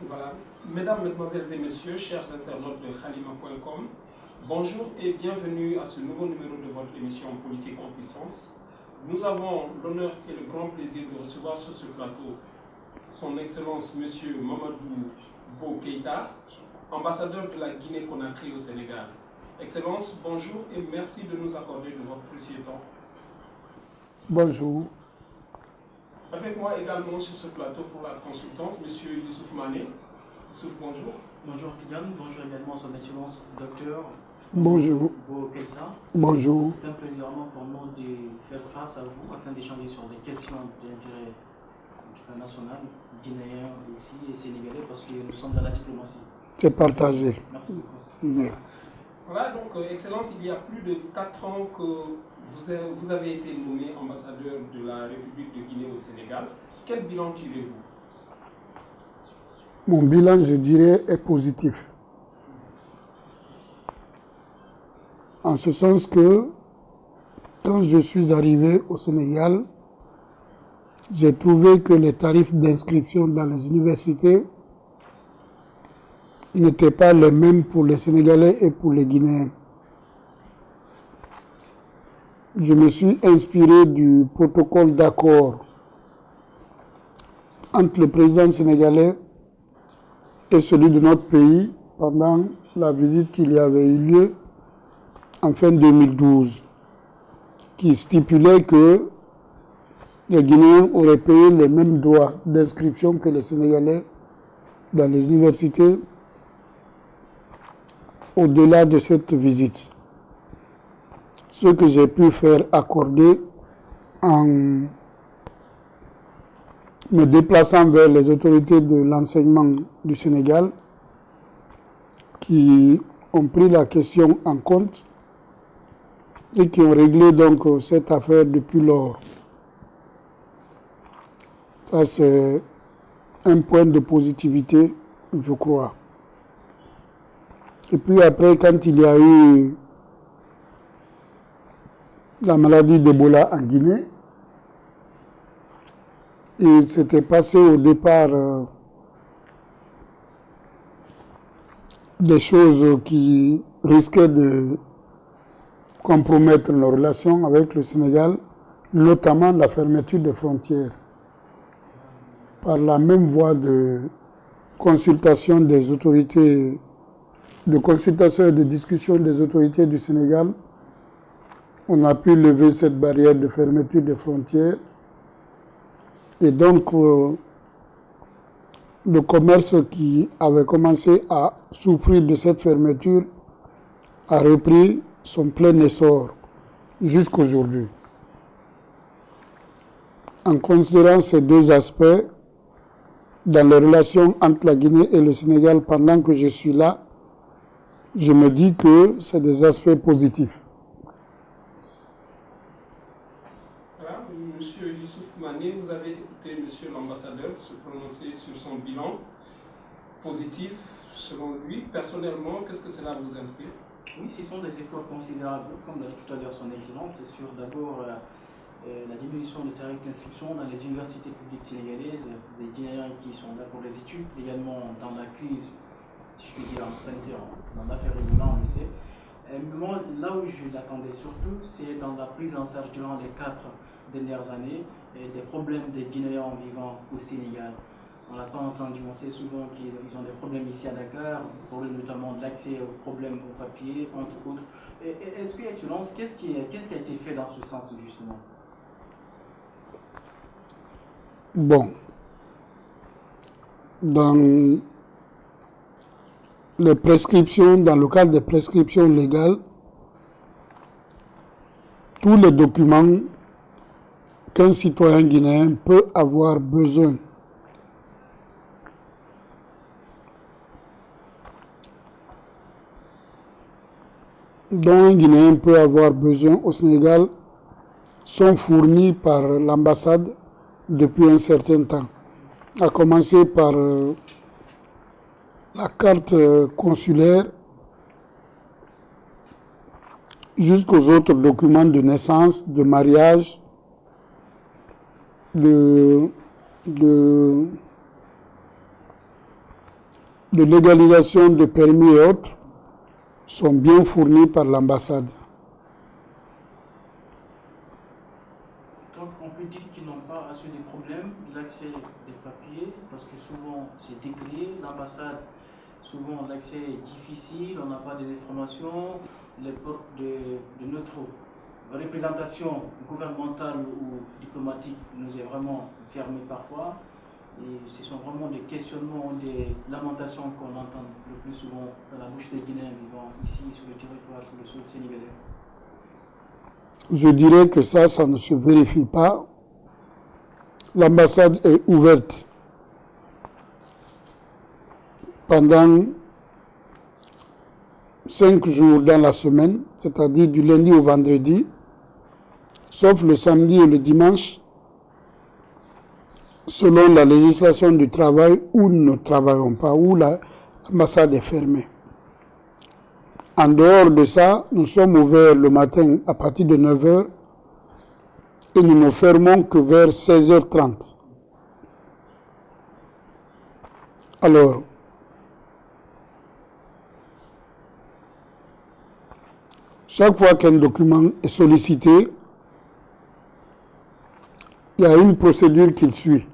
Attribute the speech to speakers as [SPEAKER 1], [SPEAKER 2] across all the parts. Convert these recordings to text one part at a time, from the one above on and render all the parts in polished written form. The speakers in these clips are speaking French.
[SPEAKER 1] Voilà. Mesdames, Mesdemoiselles et Messieurs, chers internautes de Khalima.com, bonjour et bienvenue à ce nouveau numéro de votre émission Politique en puissance. Nous avons l'honneur et le grand plaisir de recevoir sur ce plateau son Excellence Monsieur Mamadou Bo Keïta, ambassadeur de la Guinée-Conakry au Sénégal. Excellence, bonjour et merci de nous accorder de votre précieux temps.
[SPEAKER 2] Bonjour.
[SPEAKER 1] Avec moi également sur ce plateau pour la consultance, Monsieur Youssouf Mané. Youssouf, bonjour.
[SPEAKER 3] Bonjour Kylian, bonjour également son Excellence Docteur.
[SPEAKER 2] Bonjour.
[SPEAKER 3] Bo Keïta.
[SPEAKER 2] Bonjour.
[SPEAKER 3] C'est un plaisir pour nous de faire face à vous afin d'échanger sur des questions d'intérêt national, guinéen ici et sénégalais parce que nous sommes dans la diplomatie.
[SPEAKER 2] C'est partagé.
[SPEAKER 3] Merci beaucoup.
[SPEAKER 2] Bien.
[SPEAKER 1] Voilà, donc, Excellence, il y a plus de 4 ans que vous avez été nommé ambassadeur de la République de Guinée au Sénégal. Quel bilan tirez-vous?
[SPEAKER 2] Mon bilan, je dirais, est positif. En ce sens que, quand je suis arrivé au Sénégal, j'ai trouvé que les tarifs d'inscription dans les universités n'étaient pas les mêmes pour les Sénégalais et pour les Guinéens. Je me suis inspiré du protocole d'accord entre le président sénégalais et celui de notre pays pendant la visite qu'il y avait eu lieu en fin 2012, qui stipulait que les Guinéens auraient payé les mêmes droits d'inscription que les Sénégalais dans les universités au-delà de cette visite. Ce que j'ai pu faire accorder en me déplaçant vers les autorités de l'enseignement du Sénégal qui ont pris la question en compte et qui ont réglé donc cette affaire depuis lors. Ça, c'est un point de positivité, je crois. Et puis après, quand il y a eu la maladie d'Ebola en Guinée, il s'était passé au départ des choses qui risquaient de compromettre nos relations avec le Sénégal, notamment la fermeture des frontières. Par la même voie de consultation des autorités, de consultation et de discussion des autorités du Sénégal, on a pu lever cette barrière de fermeture des frontières. Et donc, le commerce qui avait commencé à souffrir de cette fermeture a repris son plein essor jusqu'aujourd'hui. En considérant ces deux aspects, dans les relations entre la Guinée et le Sénégal pendant que je suis là, je me dis que c'est des aspects positifs.
[SPEAKER 1] Voilà, Monsieur Youssouf Mané, vous avez écouté Monsieur l'ambassadeur se prononcer sur son bilan positif selon lui. Personnellement, qu'est-ce que cela vous inspire?
[SPEAKER 3] Oui, ce sont des efforts considérables, comme l'a dit tout à l'heure son Excellence, sur d'abord la diminution des tarifs d'inscription dans les universités publiques sénégalaises, des Guinéens qui sont là pour les études, également dans la crise, si je puis dire, sanitaire, dans l'affaire Ebola, on le sait. Moi, là où je l'attendais surtout, c'est dans la prise en charge durant les 4 dernières années des problèmes des Guinéens vivant au Sénégal. On n'a pas entendu, on sait souvent qu'ils ont des problèmes ici à Dakar, problèmes notamment de l'accès aux problèmes aux papiers, entre autres. Est-ce que, Excellence, qu'est-ce qui a été fait dans ce sens, justement?
[SPEAKER 2] Bon, dans les prescriptions, dans le cadre des prescriptions légales, tous les documents qu'un citoyen guinéen peut avoir besoin dont un Guinéen peut avoir besoin au Sénégal sont fournis par l'ambassade depuis un certain temps, à commencer par la carte consulaire jusqu'aux autres documents de naissance, de mariage, de de légalisation de permis et autres sont bien fournis par l'ambassade.
[SPEAKER 3] Donc on peut dire qu'ils n'ont pas assez de problèmes de l'accès des papiers, parce que souvent c'est décrié, l'ambassade, souvent l'accès est difficile, on n'a pas des informations, les portes de notre représentation gouvernementale ou diplomatique nous est vraiment fermée parfois. Et ce sont vraiment des questionnements, des lamentations qu'on entend le plus souvent dans la bouche des Guinéens vivant ici sur le territoire, sur le sol sénégalais.
[SPEAKER 2] Je dirais que ça ne se vérifie pas. L'ambassade est ouverte pendant 5 jours dans la semaine, c'est-à-dire du lundi au vendredi, sauf le samedi et le dimanche, selon la législation du travail, où nous ne travaillons pas, où l'ambassade est fermée. En dehors de ça, nous sommes ouverts le matin à partir de 9h et nous ne fermons que vers 16h30. Alors, chaque fois qu'un document est sollicité, il y a une procédure qu'il suit.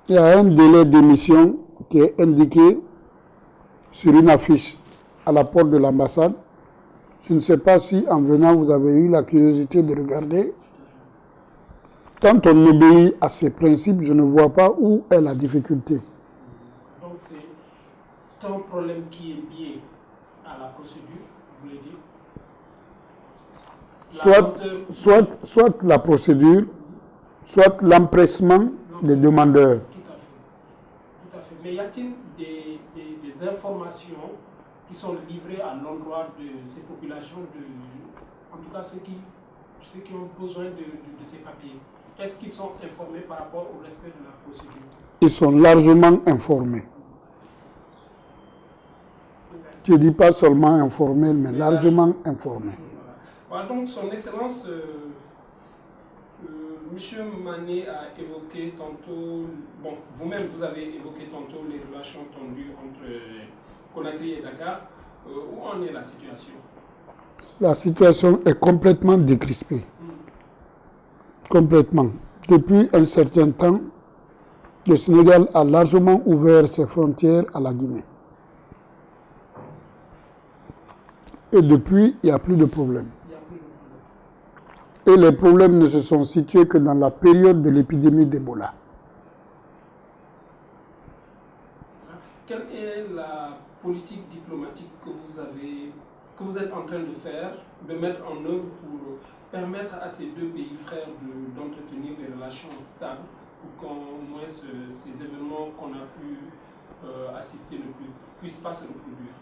[SPEAKER 2] Il y a un délai d'émission qui est indiqué sur une affiche à la porte de l'ambassade. Je ne sais pas si en venant vous avez eu la curiosité de regarder. Quand on obéit à ces principes, je ne vois pas où est la difficulté.
[SPEAKER 1] Donc c'est un problème qui est lié à la procédure, vous voulez dire?
[SPEAKER 2] Soit la procédure, soit l'empressement des demandeurs.
[SPEAKER 1] Tout à fait. Mais y a-t-il des informations qui sont livrées à l'endroit de ces populations, en tout cas ceux qui ont besoin de ces papiers? Est-ce qu'ils sont informés par rapport au respect de la procédure?
[SPEAKER 2] Ils sont largement informés. Je ne dis pas seulement informés, mais largement informés.
[SPEAKER 1] Voilà, donc son Excellence, M. Mané a évoqué tantôt, bon, vous-même vous avez évoqué tantôt les relations tendues entre Conakry et Dakar. Où en est la situation?
[SPEAKER 2] La situation est complètement décrispée. Complètement. Depuis un certain temps, le Sénégal a largement ouvert ses frontières à la Guinée. Et depuis, il n'y a plus de problème. Et les problèmes ne se sont situés que dans la période de l'épidémie d'Ebola.
[SPEAKER 1] Quelle est la politique diplomatique que vous êtes en train de faire, de mettre en œuvre pour permettre à ces deux pays frères d'entretenir des relations stables pour qu'au moins ces événements qu'on a pu assister ne puissent pas se reproduire?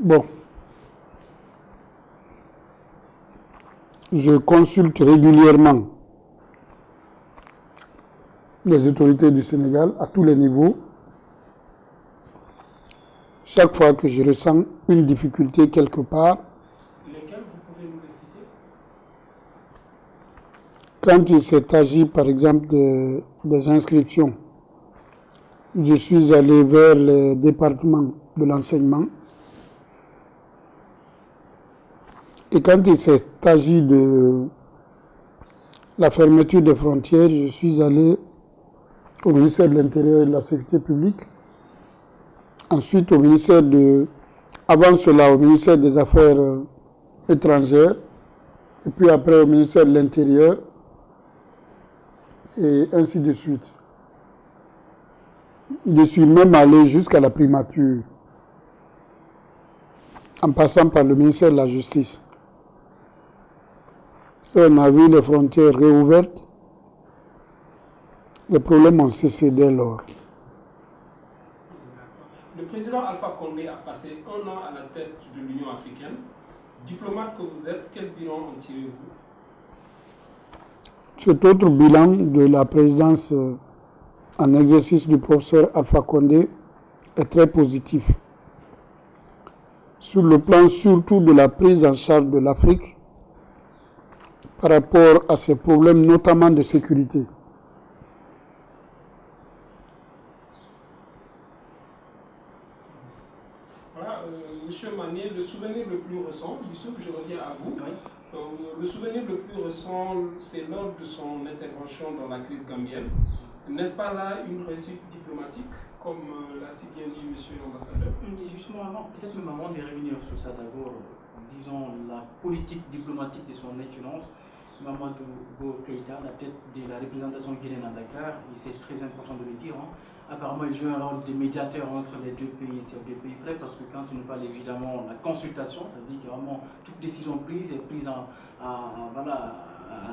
[SPEAKER 2] Bon. Je consulte régulièrement les autorités du Sénégal à tous les niveaux. Chaque fois que je ressens une difficulté quelque part,
[SPEAKER 1] lesquelles vous pouvez nous les citer?
[SPEAKER 2] Quand il s'est agi par exemple des inscriptions, je suis allé vers les départements de l'enseignement. Et quand il s'est agi de la fermeture des frontières, je suis allé au ministère de l'Intérieur et de la Sécurité publique. Ensuite, avant cela, au ministère des Affaires étrangères. Et puis après, au ministère de l'Intérieur. Et ainsi de suite. Je suis même allé jusqu'à la primature, en passant par le ministère de la Justice. Et on a vu les frontières réouvertes. Les problèmes ont cessé dès lors.
[SPEAKER 1] Le président Alpha Condé a passé 1 an à la tête de l'Union africaine. Diplomate que vous êtes, quel bilan en tirez-vous?
[SPEAKER 2] Cet autre bilan de la présidence en exercice du professeur Alpha Condé est très positif. Sur le plan surtout de la prise en charge de l'Afrique par rapport à ses problèmes notamment de sécurité.
[SPEAKER 1] Voilà, Monsieur Mané, le souvenir le plus récent, Youssouf, je reviens à vous.
[SPEAKER 3] Oui.
[SPEAKER 1] Le souvenir le plus récent, c'est lors de son intervention dans la crise gambienne. N'est-ce pas là une réussite diplomatique, comme l'a si bien dit Monsieur l'ambassadeur?
[SPEAKER 3] Justement, peut-être même avant de revenir sur ça d'abord, disons la politique diplomatique de son excellence, Mamadou Bo Keïta, la tête de la représentation guinéenne à Dakar, et c'est très important de le dire. Apparemment, il joue un rôle de médiateur entre les deux pays, c'est deux pays vrais, parce que quand on nous parle évidemment de la consultation, ça veut dire que vraiment toute décision prise est prise à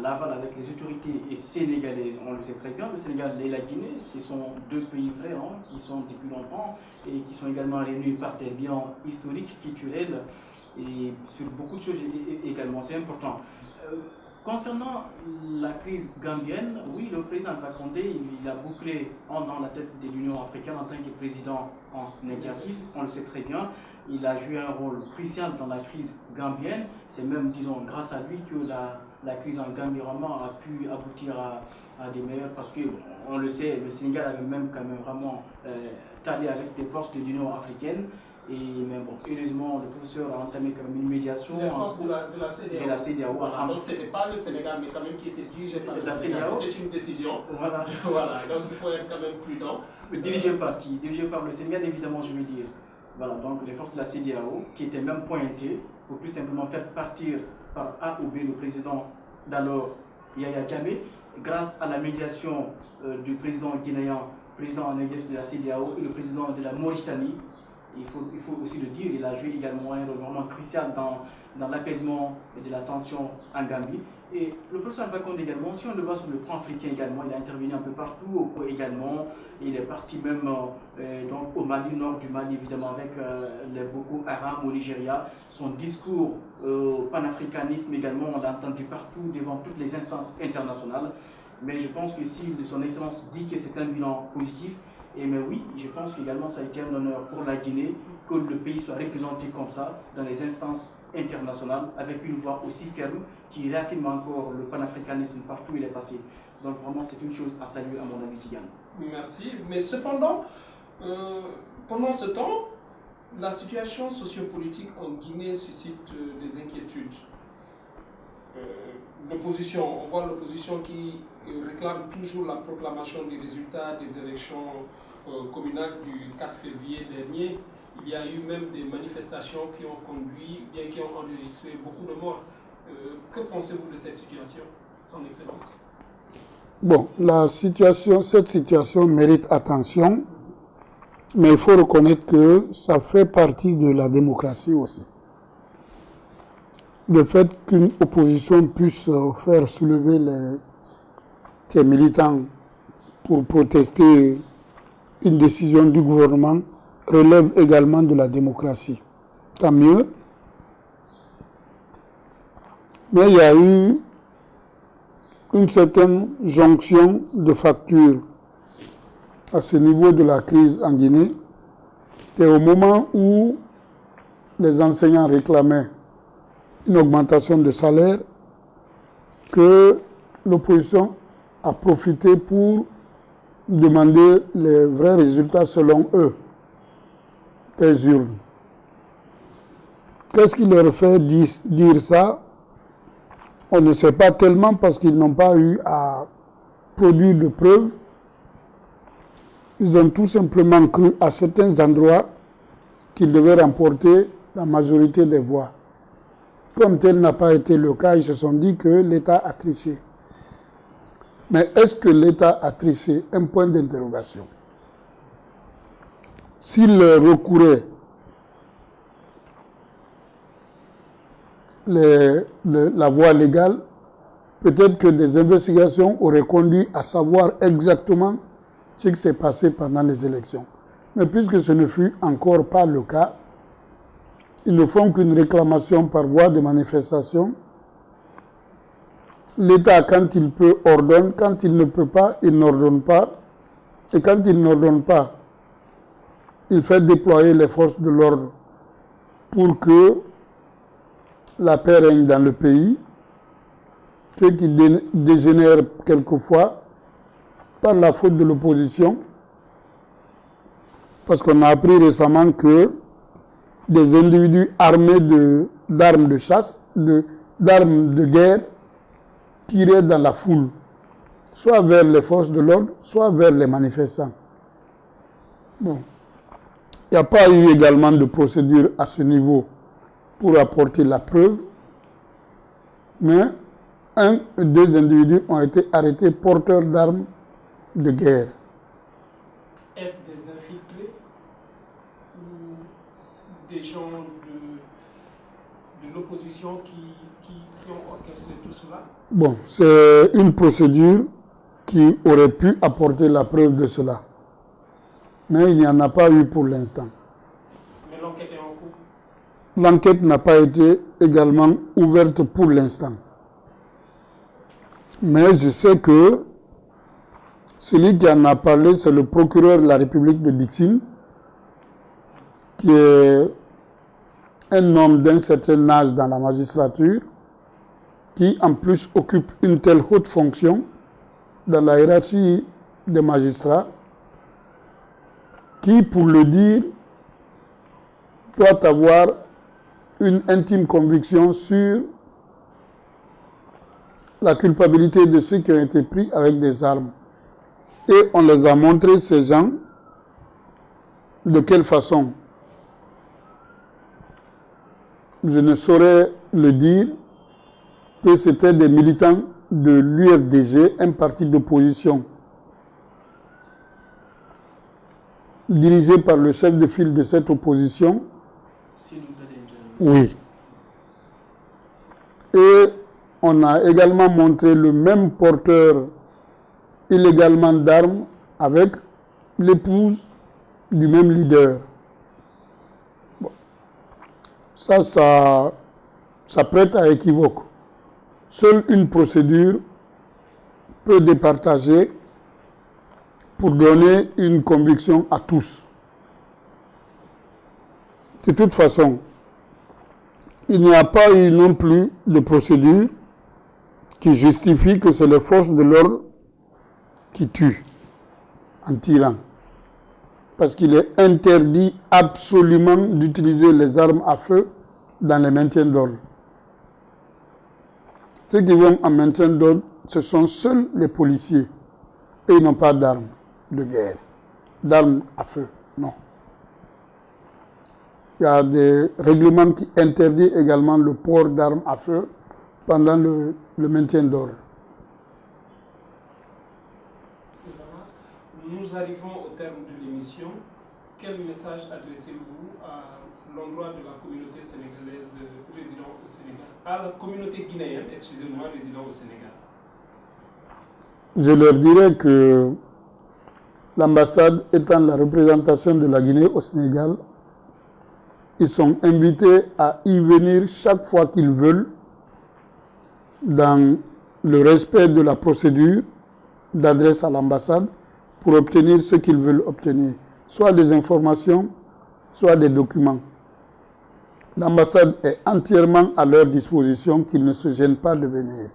[SPEAKER 3] l'aval avec les autorités sénégalaises. On le sait très bien, le Sénégal et la Guinée, ce sont deux pays vrais qui sont depuis longtemps et qui sont également réunis par des liens historiques, culturels et sur beaucoup de choses également. C'est important. Concernant la crise gambienne, oui, le président Alpha Condé, il a bouclé un an la tête de l'Union africaine en tant que président en exercice, on le sait très bien. Il a joué un rôle crucial dans la crise gambienne. C'est même, disons, grâce à lui que la crise en Gambie vraiment a pu aboutir à des meilleurs, parce qu'on le sait, le Sénégal avait même quand même vraiment talé avec des forces de l'Union africaine. Mais bon, heureusement, le professeur a entamé quand même une médiation.
[SPEAKER 1] Les forces de la CEDEAO.
[SPEAKER 3] De la CEDEAO.
[SPEAKER 1] Voilà, donc ce n'était pas le Sénégal, mais quand même qui était dirigé par
[SPEAKER 3] la CEDEAO.
[SPEAKER 1] C'était une décision.
[SPEAKER 3] Voilà.
[SPEAKER 1] Voilà, donc il faut être quand même prudent.
[SPEAKER 3] Dirigé par qui? Dirigé par le Sénégal, évidemment, je veux dire. Voilà, donc les forces de la CEDEAO, qui étaient même pointées pour tout simplement faire partir par A ou B le président d'alors, Yaya Jammeh, grâce à la médiation du président guinéen, président en exercice de la CEDEAO et le président de la Mauritanie. Il faut aussi le dire, il a joué également un rôle vraiment crucial dans l'apaisement de la tension en Gambie. Et le professeur Alpha Condé également, si on le voit sur le plan africain également, il a intervenu un peu partout également. Il est parti même donc au Mali, nord du Mali évidemment, avec les Boko Haram au Nigeria. Son discours panafricanisme également, on l'a entendu partout devant toutes les instances internationales. Mais je pense que si son excellence dit que c'est un bilan positif, mais oui, je pense qu'également ça a été un honneur pour la Guinée que le pays soit représenté comme ça dans les instances internationales avec une voix aussi ferme qui réaffirme encore le panafricanisme partout où il est passé. Donc vraiment c'est une chose à saluer à mon avis, Tigane.
[SPEAKER 1] Merci, mais cependant, pendant ce temps, la situation sociopolitique en Guinée suscite des inquiétudes. L'opposition, on voit l'opposition qui réclame toujours la proclamation des résultats des élections communales du 4 février dernier. Il y a eu même des manifestations qui ont conduit, bien qui ont enregistré beaucoup de morts. Que pensez-vous de cette situation, Son Excellence?
[SPEAKER 2] Bon, cette situation mérite attention, mais il faut reconnaître que ça fait partie de la démocratie aussi. Le fait qu'une opposition puisse faire soulever ses militants pour protester une décision du gouvernement relève également de la démocratie. Tant mieux. Mais il y a eu une certaine jonction de factures à ce niveau de la crise en Guinée. C'est au moment où les enseignants réclamaient une augmentation de salaire que l'opposition a profité pour demander les vrais résultats selon eux des urnes. Qu'est-ce qui leur fait dire ça? On ne sait pas tellement parce qu'ils n'ont pas eu à produire de preuves. Ils ont tout simplement cru à certains endroits qu'ils devaient remporter la majorité des voix. Comme tel n'a pas été le cas, ils se sont dit que l'État a triché. Mais est-ce que l'État a triché? Un point d'interrogation. S'il recourait la voie légale, peut-être que des investigations auraient conduit à savoir exactement ce qui s'est passé pendant les élections. Mais puisque ce ne fut encore pas le cas, ils ne font qu'une réclamation par voie de manifestation. L'État, quand il peut, ordonne. Quand il ne peut pas, il n'ordonne pas. Et quand il n'ordonne pas, il fait déployer les forces de l'ordre pour que la paix règne dans le pays, ce qui dégénère quelquefois par la faute de l'opposition. Parce qu'on a appris récemment que des individus armés d'armes de chasse, d'armes de guerre, tiraient dans la foule, soit vers les forces de l'ordre, soit vers les manifestants. Bon. Il n'y a pas eu également de procédure à ce niveau pour apporter la preuve, mais un ou deux individus ont été arrêtés porteurs d'armes de guerre.
[SPEAKER 1] Est-ce des infiltrés ou des gens de l'opposition qui ont orchestré tout cela?
[SPEAKER 2] Bon, c'est une procédure qui aurait pu apporter la preuve de cela. Mais il n'y en a pas eu pour l'instant.
[SPEAKER 1] Mais l'enquête est en cours?
[SPEAKER 2] L'enquête n'a pas été également ouverte pour l'instant. Mais je sais que celui qui en a parlé, c'est le procureur de la République de Dixine, qui est un homme d'un certain âge dans la magistrature, qui en plus occupe une telle haute fonction dans la hiérarchie des magistrats, qui, pour le dire, doit avoir une intime conviction sur la culpabilité de ceux qui ont été pris avec des armes. Et on les a montré, ces gens, de quelle façon. Je ne saurais le dire, que c'était des militants de l'UFDG, un parti d'opposition, dirigé par le chef de file de cette opposition. Oui. Et on a également montré le même porteur illégalement d'armes avec l'épouse du même leader. Bon. Ça prête à équivoque. Seule une procédure peut départager pour donner une conviction à tous. De toute façon, il n'y a pas eu non plus de procédure qui justifie que c'est les forces de l'ordre qui tuent en tirant. Parce qu'il est interdit absolument d'utiliser les armes à feu dans les maintiens d'ordre. Ceux qui vont en maintien d'ordre, ce sont seuls les policiers. Et ils n'ont pas d'armes de guerre, d'armes à feu, non. Il y a des règlements qui interdisent également le port d'armes à feu pendant le maintien d'ordre.
[SPEAKER 1] Nous arrivons au terme de l'émission. Quel message adressez-vous à l'endroit de la communauté sénégalaise résidant au Sénégal, à la communauté guinéenne, excusez-moi, résidant au Sénégal?
[SPEAKER 2] Je leur dirais que l'ambassade étant la représentation de la Guinée au Sénégal, ils sont invités à y venir chaque fois qu'ils veulent, dans le respect de la procédure d'adresse à l'ambassade, pour obtenir ce qu'ils veulent obtenir, soit des informations, soit des documents. L'ambassade est entièrement à leur disposition, qu'ils ne se gênent pas de venir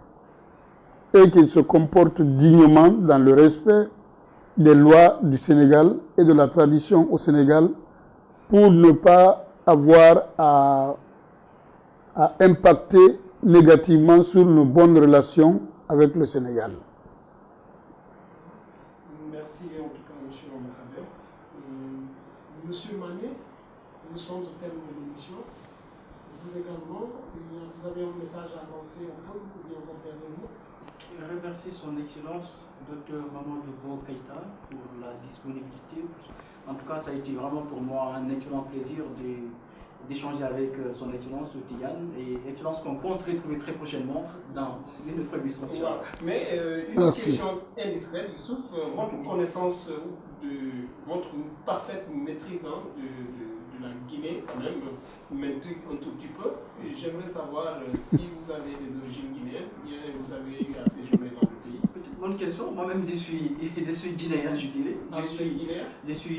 [SPEAKER 2] et qu'ils se comportent dignement dans le respect des lois du Sénégal et de la tradition au Sénégal pour ne pas avoir à impacter négativement sur nos bonnes relations avec le Sénégal.
[SPEAKER 1] Merci en tout cas, monsieur l'ambassadeur. Monsieur Mané, nous sommes au terme de l'émission. Vous également, vous avez un message à lancer au peuple ou bien vos derniers mots?
[SPEAKER 3] Je remercie son Excellence, Dr Mamadou Bo Keïta, pour la disponibilité. En tout cas, ça a été vraiment pour moi un excellent plaisir d'échanger avec son Excellence Tidiane, et Excellence qu'on compte retrouver très prochainement dans une autre émission.
[SPEAKER 1] Mais une question indiscrète, Youssouf, votre connaissance votre parfaite maîtrise de la Guinée, quand même, m'intrigue un tout petit peu. J'aimerais savoir si vous avez des origines guinéennes, bien vous avez eu à séjourner dans le pays.
[SPEAKER 3] Petite bonne question. Moi-même, je suis guinéen, je dirais. Je suis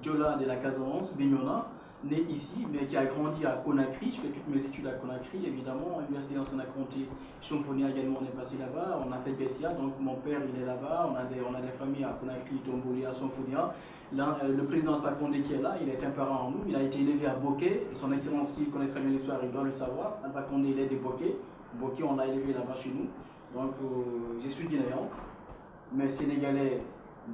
[SPEAKER 3] Diola de la Casamance, Bignona. né ici, mais qui a grandi à Conakry. Je fais toutes mes études à Conakry, évidemment. L'université d'Ansana-Conté, Chonfonia également, on est passé là-bas. On a fait Bessia, donc mon père, il est là-bas. On a des familles à Conakry, Tomboli, à Sonfonia. Le président Alpha Condé qui est là, il est un parent en nous. Il a été élevé à Boké. Son excellence, s'il connaît très bien l'histoire, il doit le savoir. Alpha Condé, il est de Boké. Boké, on l'a élevé là-bas chez nous. Donc, je suis guinéen, mais sénégalais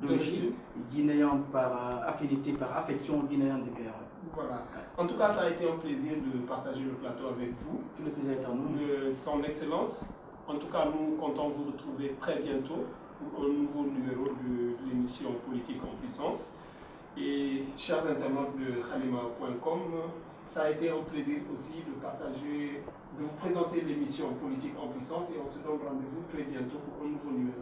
[SPEAKER 3] d'origine, guinéen par affinité, par affection, guinéen de cœur.
[SPEAKER 1] Voilà. En tout cas, ça a été un plaisir de partager le plateau avec vous.
[SPEAKER 3] Tout le plaisir est à nous.
[SPEAKER 1] Son Excellence, en tout cas, nous comptons vous retrouver très bientôt pour un nouveau numéro de l'émission Politique en puissance. Et chers internautes de Khalima.com, ça a été un plaisir aussi de partager, de vous présenter l'émission Politique en puissance et on se donne rendez-vous très bientôt pour un nouveau numéro.